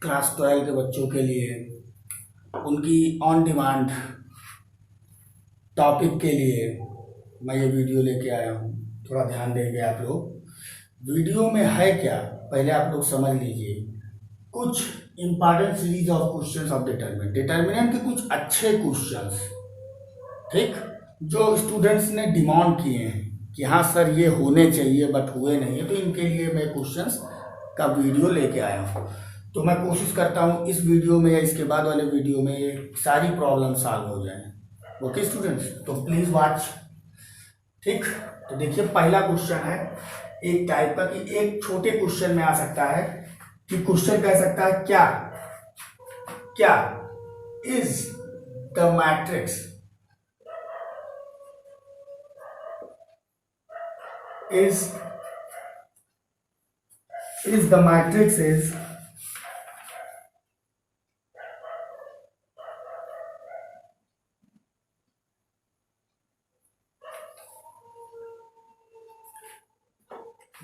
Class 12 के बच्चों के लिए उनकी ऑन डिमांड टॉपिक के लिए मैं ये वीडियो लेके आया हूँ। थोड़ा ध्यान देंगे आप लोग। वीडियो में है क्या पहले आप लोग समझ लीजिए। कुछ important series of questions of determinant के कुछ अच्छे क्वेश्चंस, ठीक, जो स्टूडेंट्स ने डिमांड किए हैं कि हाँ सर ये होने चाहिए बट हुए नहीं है, तो इनके लिए मैं क्वेश्चंस का वीडियो लेके आया हूँ। तो मैं कोशिश करता हूँ इस वीडियो में या इसके बाद वाले वीडियो में ये सारी प्रॉब्लम सॉल्व हो जाए। ओके स्टूडेंट्स, तो प्लीज वॉच। ठीक, तो देखिए पहला क्वेश्चन है एक टाइप का कि एक छोटे क्वेश्चन में आ सकता है कि क्वेश्चन कह सकता है क्या क्या is the matrix is the matrix is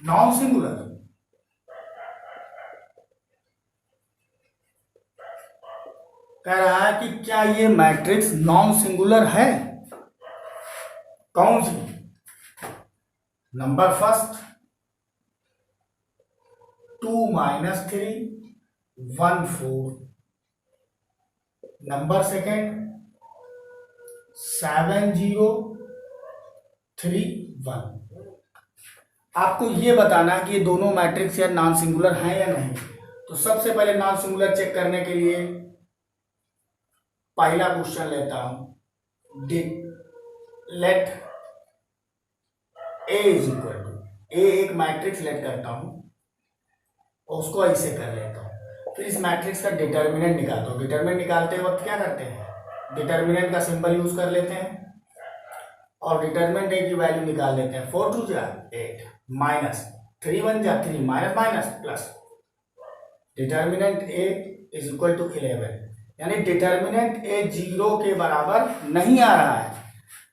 non singular. कह रहा है कि क्या ये मैट्रिक्स नॉन सिंगुलर है। कौन सी? Number first 2 - 3 1 4, number second 7 0 3 1। आपको ये बताना है कि ये दोनों मैट्रिक्स या नॉन सिंगुलर हैं या नहीं। तो सबसे पहले नॉन सिंगुलर चेक करने के लिए पहला क्वेश्चन लेता हूं। Let A is equal to A, एक मैट्रिक्स लेट करता हूं और उसको ऐसे कर लेता हूं। फिर इस मैट्रिक्स का डिटर्मिनेंट निकालता हूं। डिटर्मिनेंट निकालते वक्त क्या करते हैं, डिटर्मिनेंट का सिंबल यूज कर लेते हैं और डिटर्मिनेंट ए की वैल्यू निकाल लेते हैं। 4 2 जा 8 माइनस 3 1 जा 3 minus minus plus determinant A is equal to 11। यानी डिटर्मिनेंट ए 0 के बराबर नहीं आ रहा है।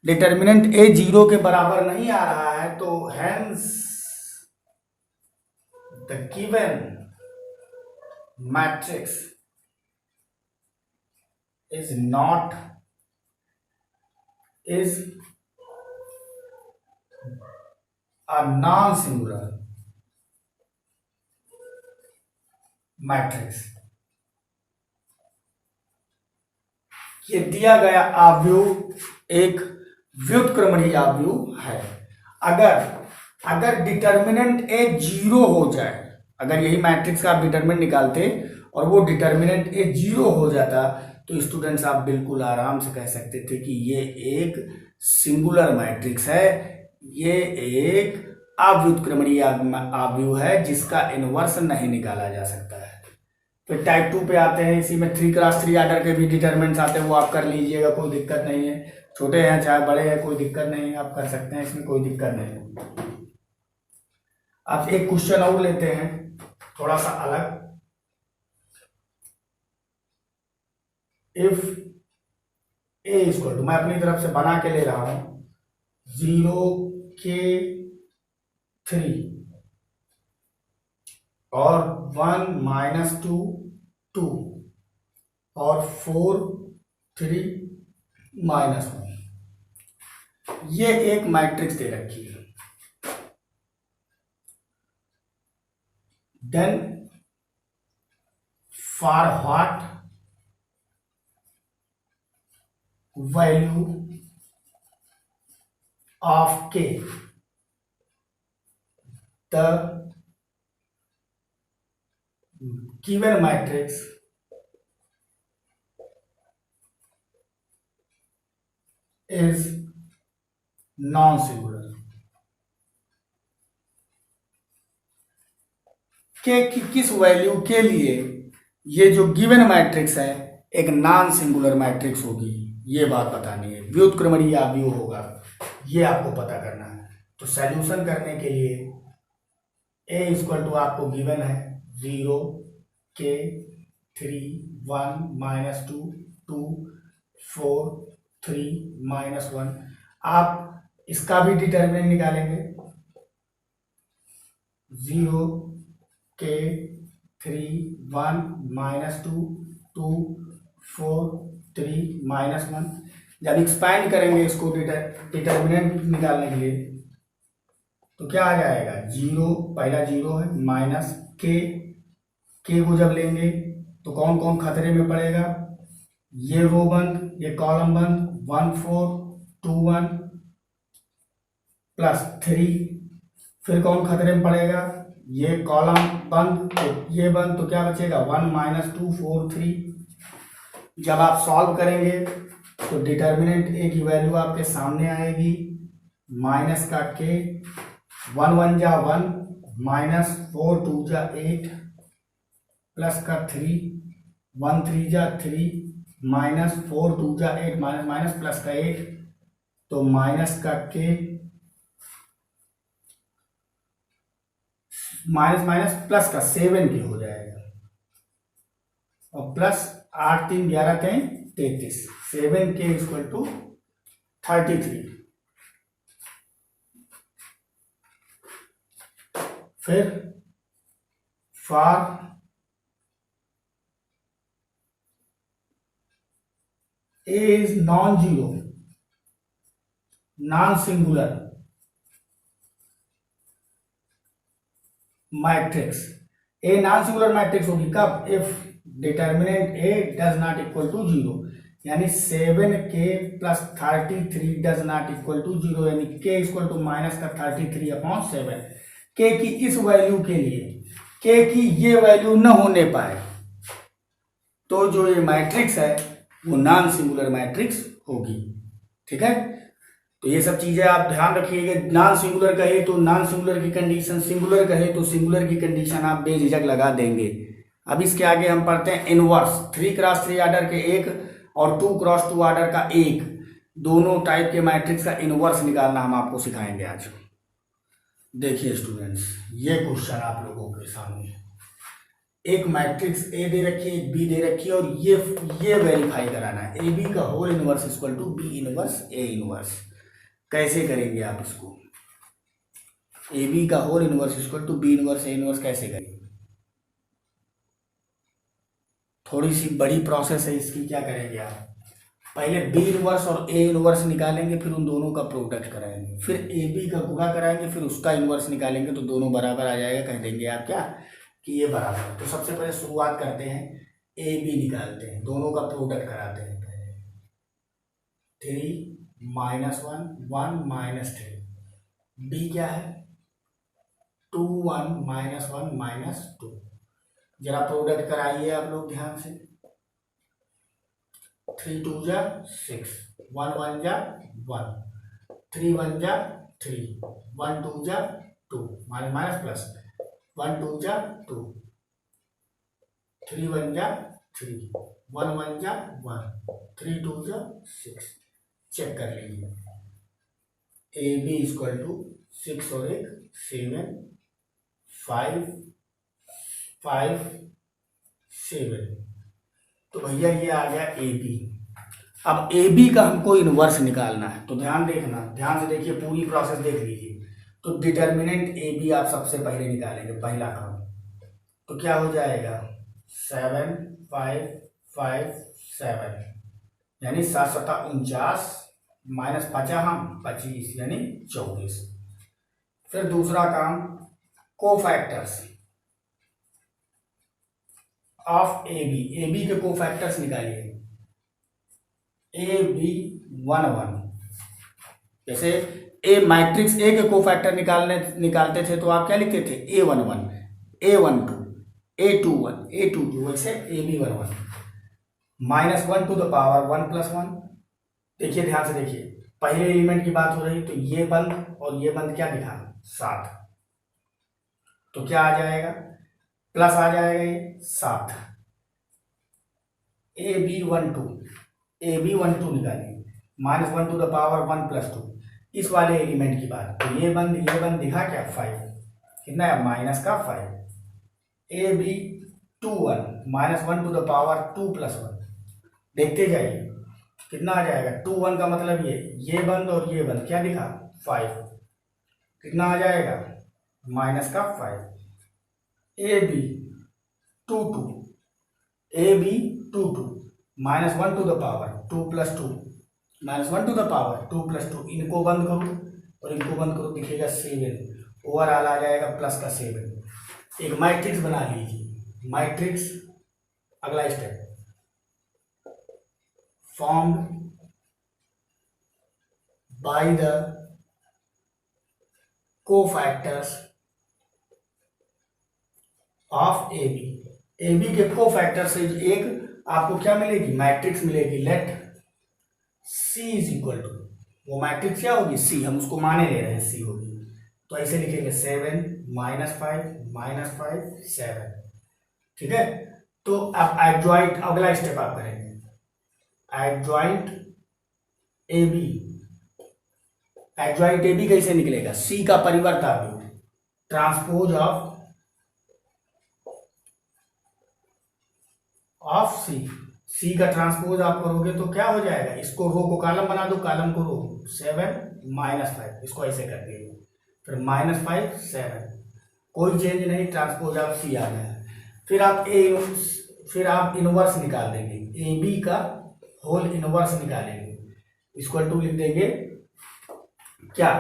डिटर्मिनेंट ए 0 के बराबर नहीं आ रहा है, तो hence the given matrix is a non-singular matrix. ये दिया गया आव्यूह एक व्युत्क्रमणीय आव्यूह है। अगर डिटर्मिनेंट ए 0 हो जाए, अगर यही मैट्रिक्स का आप डिटर्मिनेंट निकालते और वो डिटर्मिनेंट ए 0 हो जाता, तो स्टूडेंट्स आप बिल्कुल आराम से कह सकते थे कि ये एक सिंगुलर मैट्रिक्स है, ये एक अव्युत्क्रमणीय आव्यूह है जिसका इनवर्स नहीं निकाला जा सकता है। फिर टाइप 2 पे आते हैं। इसी में 3x3 आर्डर के भी डिटर्मिनेंट्स आते हैं, वो आप कर लीजिएगा, कोई दिक्कत नहीं है। छोटे हैं चाहे बड़े हैं कोई दिक्कत नहीं है, आप कर सकते हैं, इसमें कोई दिक्कत नहीं है। अब एक क्वेश्चन और लेते हैं थोड़ा सा अलग। इफ ए इक्वल टू, मैं अपनी तरफ से बना के ले रहा हूं, 0 k 3 और 1 - 2 2 और 4 3 -1, ये एक मैट्रिक्स दे रखी है। Then for what value of k the given matrix is non-singular। किस वैल्यू के लिए ये जो गिवन मैट्रिक्स है एक नॉन सिंगुलर मैट्रिक्स होगी, ये बात बतानी है। व्युत्क्रमणीय आव्यूह होगा, ये आपको पता करना है। तो सॉल्यूशन करने के लिए ए इक्वल टू आपको गिवन है 0 k 3 1 - 2 2 4 3 -1। आप इसका भी डिटर्मिनेंट निकालेंगे। 0 k 3 1 -2 2 4 3 -1। जब एक्सपैंड करेंगे इसको डिटर्मिनेंट निकालने के लिए तो क्या आ जाएगा, 0, पहला 0 है, माइनस के को जब लेंगे तो कौन कौन खतरे में पड़ेगा, ये रो बंद, ये कॉलम बंद, 1 4 2 1 प्लस 3, फिर कौन खतरे में पड़ेगा, ये कॉलम बंद, ये बंद, तो क्या बचेगा 1 -2 4 3। जब आप सॉल्व करेंगे तो डिटर्मिनेंट ए की वैल्यू आपके सामने आएगी, माइनस का के, 1 1 जा 1, माइनस 4 2 जा 8, प्लस का 3, 1 3 जा 3, माइनस 4 2 जा 8, माइनस माइनस प्लस का 8, तो माइनस का के, माइनस माइनस प्लस का 7 के हो जाएगा, और प्लस 8 3 11 कहीं 33, 7 के इक्वल टू 33। फिर for A is non zero non singular matrix, A non singular matrix होगी कब, if determinant A does not equal to 0, यानी 7k plus 33 does not equal to 0, यानी k इक्वल टू माइनस का 33/7। k की इस value के लिए k की ये वैल्यू न होने पाए तो जो ये मैट्रिक्स है वो नॉन सिंगुलर मैट्रिक्स होगी। ठीक है, तो ये सब चीजें आप ध्यान रखिएगा। नॉन सिंगुलर कहे तो नॉन सिंगुलर की कंडीशन, सिंगुलर कहे तो सिंगुलर की कंडीशन आप बेझिझक लगा देंगे। अब इसके आगे हम पढ़ते हैं इनवर्स, 3x3 ऑर्डर के एक और 2x2 ऑर्डर का एक, दोनों टाइप के मैट्रिक्स का इनवर्स निकालना हम आपको सिखाएंगे आज। देखिए स्टूडेंट्स, ये क्वेश्चन आप लोगों के सामने, एक मैट्रिक्स ए दे रखी है, एक बी दे रखी है, और ये वेरीफाई कराना है, ए बी का whole inverse equal to B inverse A inverse. कैसे करेंगे आप इसको, ए बी का whole inverse equal to B inverse A inverse कैसे करेंगे, थोड़ी सी बड़ी प्रोसेस है इसकी। क्या करेंगे आप, पहले बी इनवर्स और ए इनवर्स निकालेंगे, फिर उन दोनों का प्रोडक्ट कराएंगे, फिर ए बी का गुणा कराएंगे, फिर उसका इनवर्स निकालेंगे, तो दोनों बराबर आ जाएगा। कह देंगे आप क्या कि ये बराबर है। तो सबसे पहले शुरुआत करते हैं, ए बी निकालते हैं, दोनों का प्रोडक्ट कराते हैं। पहले 3 -1 1 -3, बी क्या है 2 1 -1 -2। जरा प्रोडक्ट कराइए आप लोग ध्यान से, 3 2 जा 6, 1 1 जा 1, 3 1 जा 3, 1 2 जा 2, माइनस माइनस प्लस, 1 2 जा 2, 3 1 जा 3, 1 1 जा 1, 3 2 जा 6। चेक कर लीजिए, ए बी इक्वल टू 6 और 1 7 5 5 7। तो भैया ये आ गया ए बी। अब ए बी का हमको इनवर्स निकालना है, तो ध्यान देखना, ध्यान से देखिए, पूरी प्रोसेस देख लीजिए। तो डिटर्मिनेंट ए बी आप सबसे पहले निकालेंगे, पहला काम, तो क्या हो जाएगा 7 5 5 7, यानी 7 7 49 माइनस 5 हम 25, यानी 24। फिर दूसरा काम, कोफैक्टर्स ऑफ ए बी के कोफैक्टर्स निकालिए, ए बी 1 1। जैसे ए मैट्रिक्स ए के कोफैक्टर निकालते थे तो आप क्या लिखते थे, A1 1 A1 2 A2 1 A2 2, वैसे A B 1 1 -1 to the power 1 + 1। देखिए ध्यान से देखिए, पहले एलिमेंट की बात हो रही, तो ये बंद और ये बंद क्या दिखा 7, तो क्या आ जाएगा प्लस आ जाएगा ये 7। ए बी 1 2 निकालिए, -1 टू द पावर 1 + 2, इस वाले एलिमेंट की बात, तो ये बंद दिखा क्या 5, कितना है माइनस का 5। A B 2 1 -1 to the power 2 + 1, देखते जाइए कितना आ जाएगा, 2 1 का मतलब ये बंद और ये बंद क्या दिखा 5, कितना आ जाएगा -का 5। A B 2 A B 2 -1 to the power 2 + 2 -1 to the power 2 + 2, इनको बंद करो और इनको बंद करो, दिखेगा 7, ओवरऑल आ जाएगा प्लस का 7। एक मैट्रिक्स बना लीजिए, मैट्रिक्स अगला step, formed by the cofactors of A B के कोफैक्टर से एक आपको क्या मिलेगी, मैट्रिक्स मिलेगी। Let C is equal to, वो मैट्रिक्स क्या होगी, सी, हम उसको माने ले रहे हैं सी होगी, तो ऐसे लिखेंगे 7 -5 -5 7, ठीक है। तो अब एडजॉइंट अगला स्टेप आप करेंगे, adjoint A B, adjoint A B कैसे निकलेगा, सी का परिवर्त ट्रांसपोज ऑफ सी का ट्रांसपोज आप करोगे तो क्या हो जाएगा, इसको रो को कॉलम बना दो, कॉलम को रो, 7 -5, इसको ऐसे कर दिए, फिर -5 7, कोई चेंज नहीं, ट्रांसपोज ऑफ सी आ गया। फिर आप इनवर्स निकाल देंगे, ए बी का होल इनवर्स निकालेंगे, इक्वल टू लिख देंगे क्या,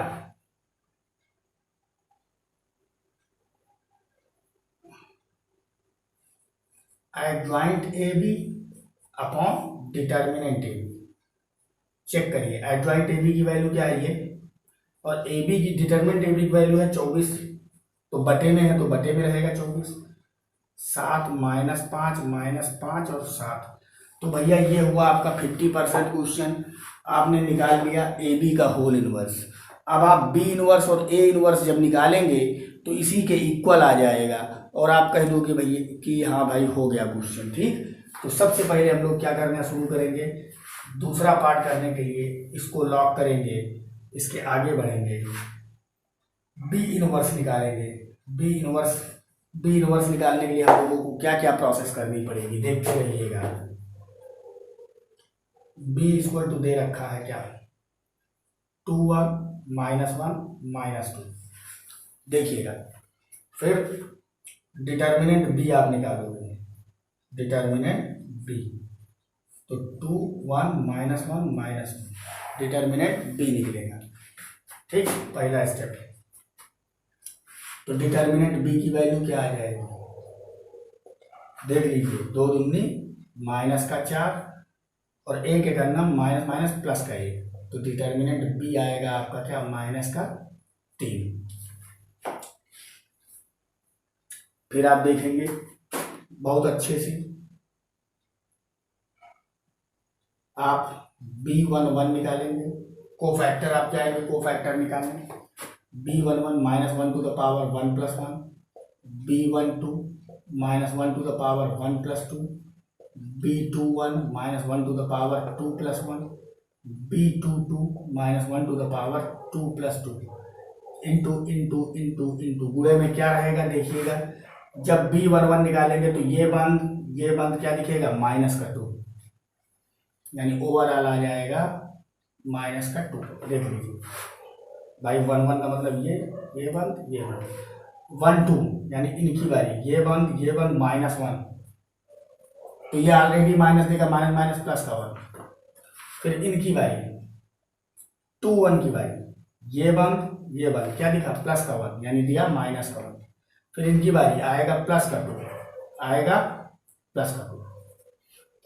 adjoint A B upon determinant A B. Check करिए एडजॉइंट ए बी की वैल्यू क्या है ये, और ए बी की डिटर्मिनेंट ए बी की वैल्यू है 24, तो बटे में है तो बटे में रहेगा 24, 7 -5 -5 और 7, तो भैया ये हुआ आपका 50% क्वेश्चन, आपने निकाल लिया ए बी का होल इनवर्स। अब आप बी इनवर्स और ए इनवर्स जब निकालेंगे तो इसी के इक्वल आ जाएगा और आप कह दोगे भैया कि हाँ भाई हो गया क्वेश्चन, ठीक। तो सबसे पहले हम लोग क्या करना शुरू करेंगे, दूसरा पार्ट करने के लिए इसको लॉक करेंगे, इसके आगे बढ़ेंगे, बी इनवर्स निकालेंगे। बी इनवर्स निकालने के लिए हम लोगों को क्या क्या प्रोसेस करनी पड़ेगी, देखते रहिएगा। बी इक्वल टू दे रखा है क्या, 2 1 -1 -2, देखिएगा। फिर डिटर्मिनेंट बी आप निकालोगे, डिटर्मिनेंट बी, तो 2 1 -1 -2, डिटर्मिनेंट बी निकलेगा, ठीक, पहला स्टेप। तो डिटर्मिनेंट बी की वैल्यू क्या आ जाएगी, देख लीजिए, 2 दूनी -4 और एक करना माइनस प्लस का 1, तो डिटर्मिनेंट बी आएगा आपका क्या, -3। फिर आप देखेंगे बहुत अच्छे से, आप B11 निकालेंगे, कोफैक्टर आप जाएंगे, कोफैक्टर निकालेंगे, B11 -1 to the power 1 + 1, B12 -1 to the power 1 + 2, B21 -1 to the power 2 + 1, B22 -1 to the power 2 + 2, into गुणे में क्या रहेगा, देखिएगा। जब B11 निकालेंगे तो ये बंद क्या दिखेगा, -2, यानी ओवरऑल आ जाएगा -2, देख लीजिए भाई। 1 1 का मतलब ये बंद 1 2, यानी इनकी बारी, ये बंद -1, तो ये ऑलरेडी माइनस देगा, माइनस प्लस का 1। फिर इनकी बारी 2 1 की बारी, ये बंद क्या दिखा, प्लस का 1, यानी दिया माइनस का 1। फिर इनकी बारी आएगा प्लस का 2,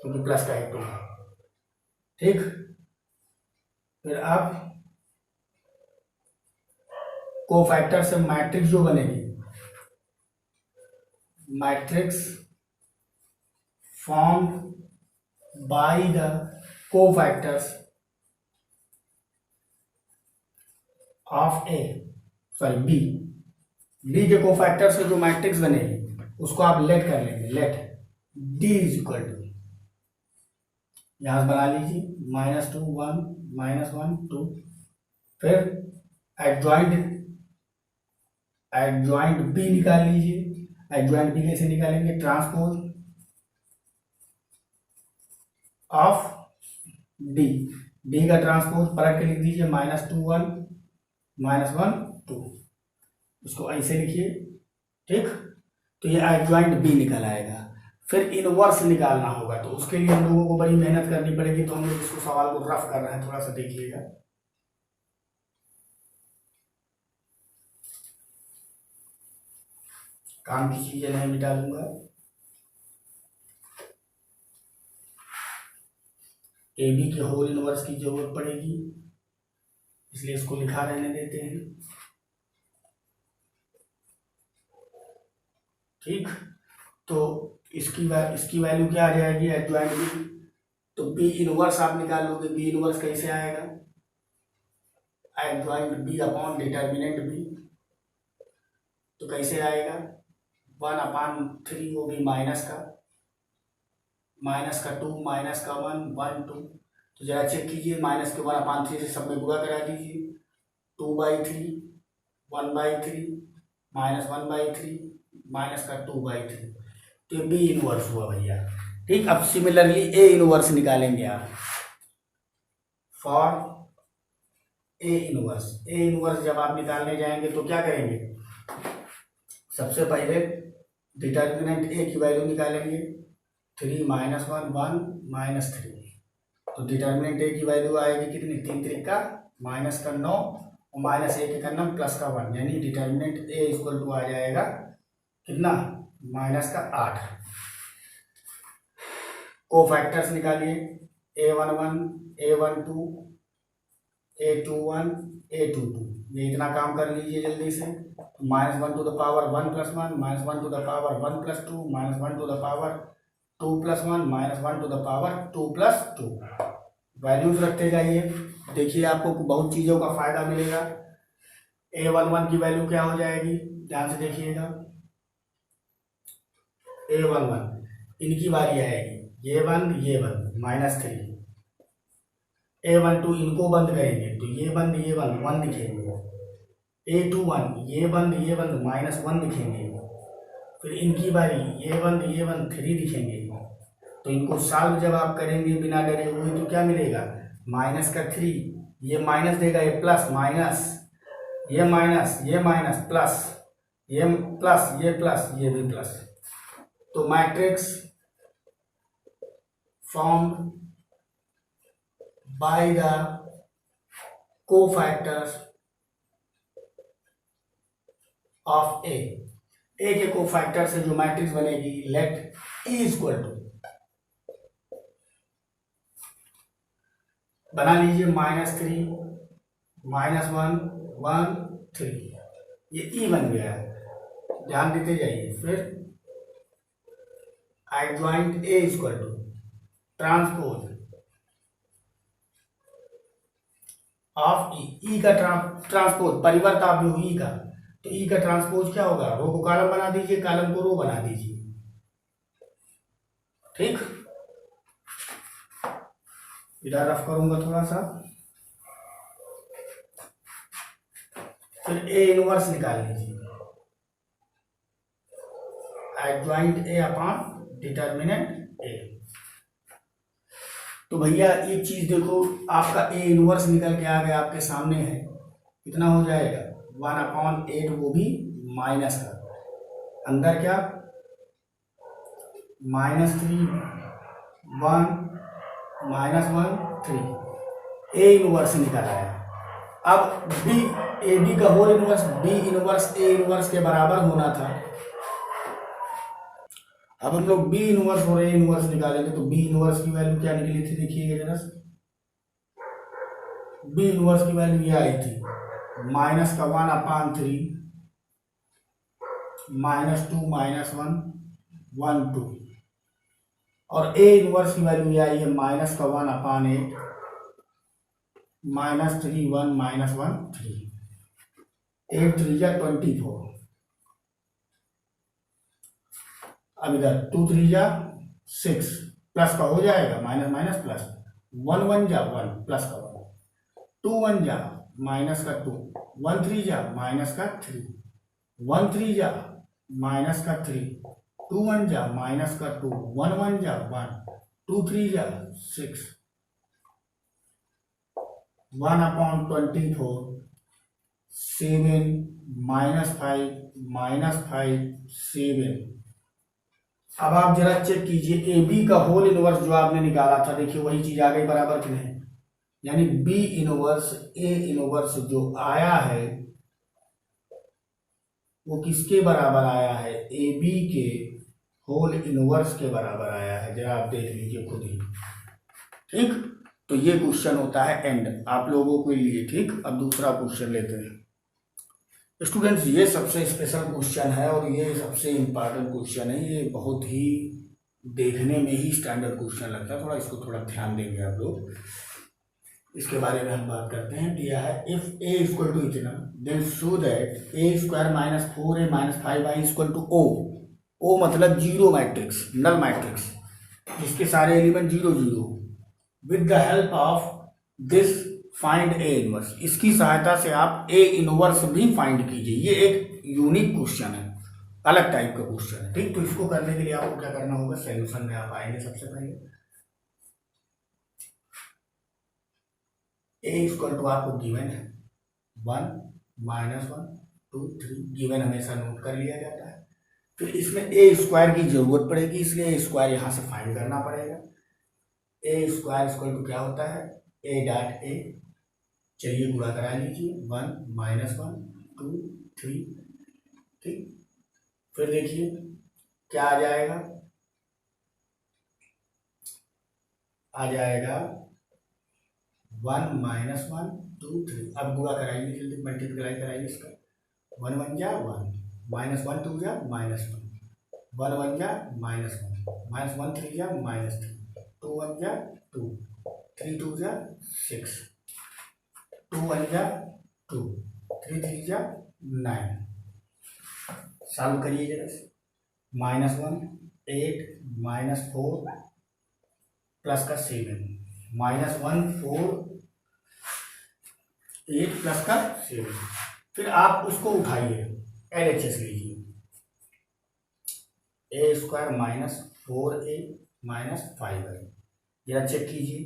क्योंकि प्लस का 2, ठीक। फिर आप कोफैक्टर से मैट्रिक्स जो बनेगी, matrix formed by the cofactors of B के कोफैक्टर से जो मैट्रिक्स बनेगी उसको आप लेट कर लेंगे, let D is equal to, यहां से बना लीजिए, -2 1 -1 2। फिर एडजॉइंट बी निकाल लीजिए, एडजॉइंट बी कैसे निकालेंगे, ट्रांसपोज ऑफ डी का ट्रांसपोज पलट के लिख दीजिए, -2 1 -1 2, इसको ऐसे लिखिए, ठीक। तो ये एडजॉइंट बी निकल आएगा। फिर इनवर्स निकालना होगा, तो उसके लिए हम लोगों को बड़ी मेहनत करनी पड़ेगी। तो हम लोग इसको सवाल को रफ कर रहे हैं, थोड़ा सा देखिएगा। काम की चीजें नहीं मिटा दूंगा। ए बी के होल इनवर्स की जरूरत पड़ेगी, इसलिए इसको लिखा रहने देते हैं। ठीक, तो इसकी वैल्यू क्या आ जाएगी, एडजॉइंट बी। तो बी इनवर्स आप निकाल लोगे। बी इनवर्स कैसे आएगा, adjoint B upon determinant B. तो कैसे आएगा, 1/3, वो भी माइनस का 2, माइनस का 1, 1 2। तो जरा चेक कीजिए, माइनस के 1/3 से सब में गुणा करा दीजिए। 2/3, 1/3, -1/3, माइनस का 2/3। तो बी इनवर्स हुआ भैया। ठीक, अब सिमिलरली ए इनवर्स निकालेंगे आप। फॉर ए इनवर्स जब आप निकालने जाएंगे तो क्या करेंगे, सबसे पहले डिटर्मिनेंट ए की वैल्यू निकालेंगे। 3 -1 1 -3। तो डिटर्मिनेंट ए की वैल्यू आएगी कितनी, 3 3 का -9 और -1 का नम प्लस का 1, यानी डिटर्मिनेंट ए इक्वल टू आ जाएगा कितना, -8। कोफैक्टर्स निकालिए, A11, A12, A21, A22। ये इतना काम कर लीजिए जल्दी से। -1 to the power 1 + 1, -1 to the power 1 + 2, -1 to the power 2 + 1, -1 to the power 2 + 2। Values रखते जाइए, देखिए आपको बहुत चीज़ों का फायदा मिलेगा। A11 की वैल्यू क्या हो जाएगी, ध्यान से देखिएगा। A11 इनकी बारी आएगी, ये बंद -3। A12 इनको बंद करेंगे तो ये बंद 1 दिखेंगे। A21 ये बंद -1 दिखेंगे। फिर इनकी बारी, ये बंद 3 दिखेंगे। तो इनको सॉल्व जब आप करेंगे बिना डरे हुए तो क्या मिलेगा, -3, ये माइनस देगा, ये प्लस माइनस, ये माइनस, ये माइनस प्लस, ये प्लस, ये प्लस, ये भी प्लस। तो matrix formed by the cofactors of A के कोफैक्टर से जो मैट्रिक्स बनेगी, लेट E इक्वल टू, बना लीजिए -3 -1 1 3, ये E बन गया है, ध्यान देते जाइए। फिर adjoint A equal to transpose of E का ट्रांसपोज परिवर्त आप ई का, तो ई का ट्रांसपोज क्या होगा, रो को कॉलम बना दीजिए, कॉलम को रो बना दीजिए। ठीक, इधर रफ करूंगा थोड़ा सा। फिर ए इनवर्स निकाल लीजिए, एडजॉइंट ए अपॉन डिटर्मिनेंट ए। तो भैया एक चीज देखो, आपका ए इनवर्स निकल के आ गया, आपके सामने है, कितना हो जाएगा 1/8, वो भी माइनस का, अंदर क्या -3 1 -1 3, ए इनवर्स निकल आया। अब बी, ए बी का whole inverse, B inverse A inverse के बराबर होना था। अब हम लोग बी इनवर्स और ए इनवर्स निकालेंगे, तो बी इनवर्स की वैल्यू क्या निकली थी, देखिएगा जरा। बी इनवर्स की वैल्यू ये आई थी, -1/3 -2 -1 1 2। और ए इनवर्स की वैल्यू ये आई है -1/8 -3 1 -1 3, 8 3 या 24। अब इधर 2 3 जा 6, प्लस का हो जाएगा, माइनस माइनस प्लस, 1 1 जा 1 प्लस का 1, 2 1 जा माइनस का 2, 1 3 जा माइनस का 3, 1 3 जा माइनस का 3, 2 1 जा माइनस का 2, 1 1 जा 1, 2 3 जा 6, 1/24 7 -5 -5 7, अब आप जरा चेक कीजिए, ए बी का होल इनवर्स जो आपने निकाला था, देखिए वही चीज आ गई बराबर की नहीं, यानी बी इनवर्स ए इनवर्स जो आया है वो किसके बराबर आया है, ए बी के होल इनवर्स के बराबर आया है। जरा आप देख लीजिए खुद ही। ठीक, तो ये क्वेश्चन होता है एंड आप लोगों के लिए। ठीक, अब दूसरा क्वेश्चन लेते हैं स्टूडेंट्स। ये सबसे स्पेशल क्वेश्चन है और ये सबसे इम्पोर्टेंट क्वेश्चन है। ये बहुत ही देखने में ही स्टैंडर्ड क्वेश्चन लगता है, थोड़ा इसको थोड़ा ध्यान देंगे आप लोग। इसके बारे में हम बात करते हैं। दिया है इफ ए इक्वल टू इतना then show that A square minus 4a minus 5y equal to O. O मतलब जीरो मैट्रिक्स, नल मैट्रिक्स जिसके सारे element 0 0। With the help of this find A inverse. इसकी सहायता से आप ए इनवर्स भी find कीजिए। ये एक यूनिक क्वेश्चन है, अलग टाइप का क्वेश्चन है। ठीक, तो इसको करने के लिए आपको क्या करना होगा, सॉल्यूशन में आप आएंगे। सबसे पहले ए इक्वल टू आपको गिवन है 1 माइनस 1 2 3, गिवन हमेशा नोट कर लिया जाता है। फिर इसमें ए स्क्वायर की जरूरत पड़ेगी, इसलिए ए स्क्वायर यहां से फाइंड करना पड़ेगा। ए स्क्वायर इक्वल टू क्या होता है, ए डॉट ए। चलिए गुणा करा लीजिए, 1 माइनस 1 2 3। ठीक, फिर देखिए क्या आ जाएगा, आ जाएगा 1 माइनस 1 2 3। अब गुणा कराइए, जल्दी मल्टीप्लाई कराइए इसका। 1 1 जा 1, माइनस 1 2 जा माइनस 1, 1 1 जा माइनस 1, माइनस 1 3 जा माइनस 3, 2 1 जा 2, 3 2 जा 6, 2 1 जा 2, 3 3 जा 9। सॉल्व करिए जरा से। माइनस 1 8 माइनस 4 प्लस का 7, माइनस 1 4 8 प्लस का 7। फिर आप उसको उठाइए, LHS लीजिए। A square minus 4a minus 5y। जरा चेक कीजिए,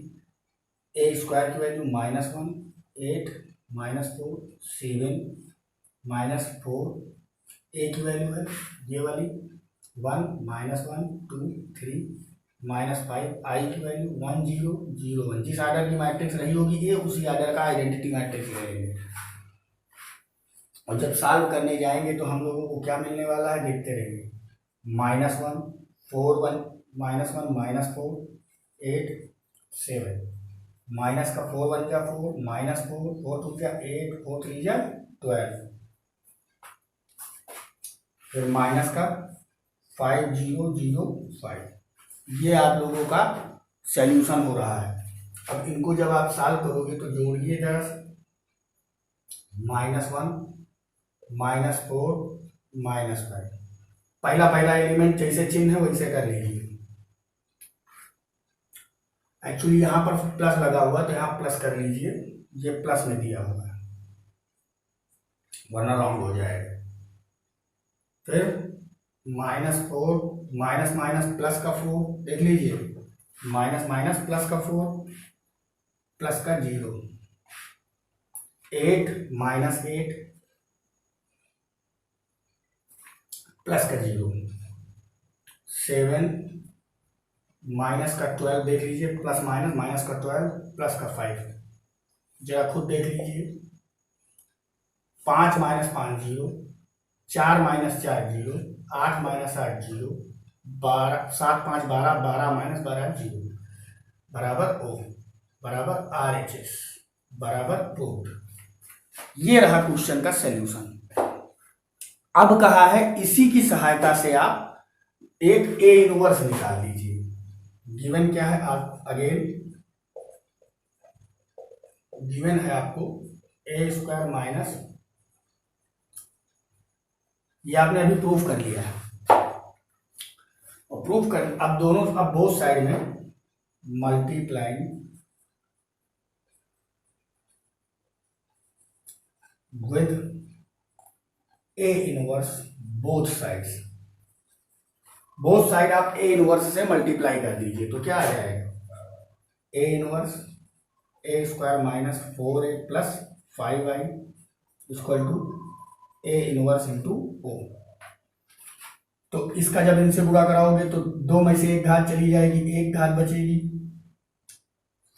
ए स्क्वायर की value minus 1 8 minus 4 7 minus 4, A की वैल्यू है ये वाली 1 माइनस 1 2 3 माइनस 5, आई की वैल्यू 1 0 0 1। जिस आर्डर की मैट्रिक्स रही होगी ये उसी आर्डर का आइडेंटिटी मैट्रिक्स ले लेंगे। और जब सॉल्व करने जाएंगे तो हम लोगों को क्या मिलने वाला है, देखते रहिए। माइनस 1 4 1 माइनस 1 माइनस 4 8 7, माइनस का 4 1 जा 4 माइनस 4 4 2 जा 8 4 3 जा 12, फिर माइनस का 5 0 0 5। ये आप लोगों का सॉल्यूशन हो रहा है। अब इनको जब आप सॉल्व करोगे तो जोड़िए जरा से। माइनस 1 माइनस 4 माइनस 5, पहला एलिमेंट जैसे चिन्ह है वैसे कर लीजिए। एक्चुअली यहां पर प्लस लगा हुआ तो यहां प्लस कर लीजिए, ये प्लस में दिया हुआ है वरना रॉन्ग हो जाएगा। फिर माइनस 4 माइनस माइनस प्लस का 4, देख लीजिए, माइनस माइनस प्लस का 4 प्लस का 0, 8 माइनस 8 प्लस का 0, 7 माइनस का 12, देख लीजिए, प्लस माइनस माइनस का 12 प्लस का 5। जरा खुद देख लीजिए, 5 माइनस 5 0, 4 माइनस 4 0, 8 माइनस 8 0, 12 7 5 12 12 माइनस 12 0 बराबर ओ बराबर RHS बराबर प्रूव्ड। ये रहा क्वेश्चन का सॉल्यूशन। अब कहा है इसी की सहायता से आप एक ए इनवर्स निकाल लीजिए। गिवन क्या है, आप अगेन गिवन है आपको ए स्क्वायर माइनस, ये आपने अभी प्रूफ कर लिया है। और प्रूफ कर अब दोनों, अब बोथ साइड में multiplying with A inverse both sides. Both side आप ए इनवर्स से मल्टीप्लाई कर दीजिए तो क्या आ जाएगा, A inverse A square minus 4a plus 5y equal to A inverse into O. तो इसका जब इनसे गुणा कराओगे तो 2 में से एक घात चली जाएगी, एक घात बचेगी।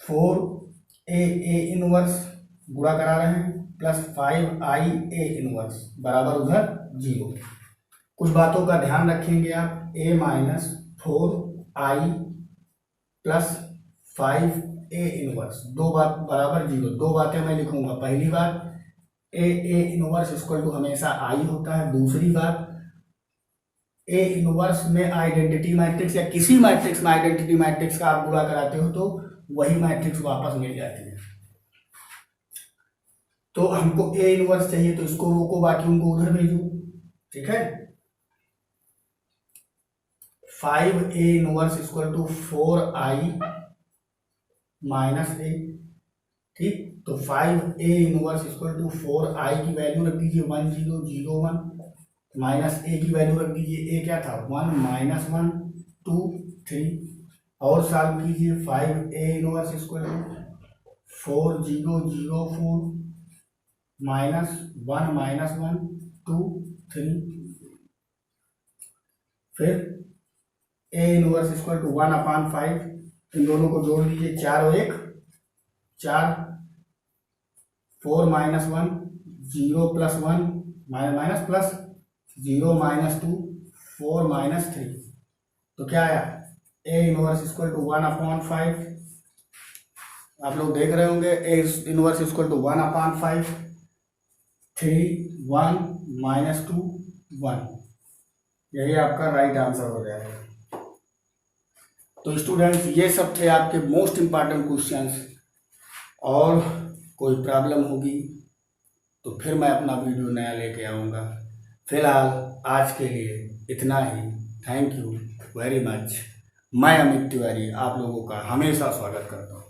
4a इनवर्स गुणा करा रहे हैं प्लस 5ia इनवर्स बराबर उधर 0। कुछ बातों का ध्यान रखेंगे आप, a minus 4i plus 5a inverse, दो बात बराबर 0। दो बातें मैं लिखूंगा। पहली बात, a इनवर्स इक्वल टू हमेशा i होता है। दूसरी बात, ए इनवर्स में आइडेंटिटी मैट्रिक्स या किसी मैट्रिक्स में आइडेंटिटी मैट्रिक्स का आप गुणा कराते हो तो वही मैट्रिक्स वापस मिल जाती है। तो हमको ए इनवर्स चाहिए तो इसको रोको, बाकी उनको उधर भेजो। ठीक है, 5a inverse equal to 4i minus a। ठीक, तो 5a inverse equal to 4i की वैल्यू रख दीजिए 1 0 0 1 माइनस ए की वैल्यू रख दीजिए, ए क्या था 1 माइनस 1 2 3 और सॉल्व कीजिए। 5a inverse equal to 4 0 0 4 minus 1 minus 1 2 3, फिर a इनवर्स इक्वल टू 1/5, इन दोनों को जोड़ लीजिए, 4 और 1 4, 4 minus 1 0 plus 1 minus plus 0 minus 2 4 minus 3, तो क्या आया a इनवर्स इक्वल टू 1/5। आप लोग देख रहे होंगे a inverse equal to 1/5 3 1 minus 2 1, यही आपका राइट आंसर हो जाएगा। तो स्टूडेंट्स, ये सब थे आपके मोस्ट इम्पॉर्टेंट क्वेश्चंस, और कोई प्रॉब्लम होगी तो फिर मैं अपना वीडियो नया लेके आऊँगा। फिलहाल आज के लिए इतना ही। Thank you very much. मैं अमित तिवारी आप लोगों का हमेशा स्वागत करता हूँ।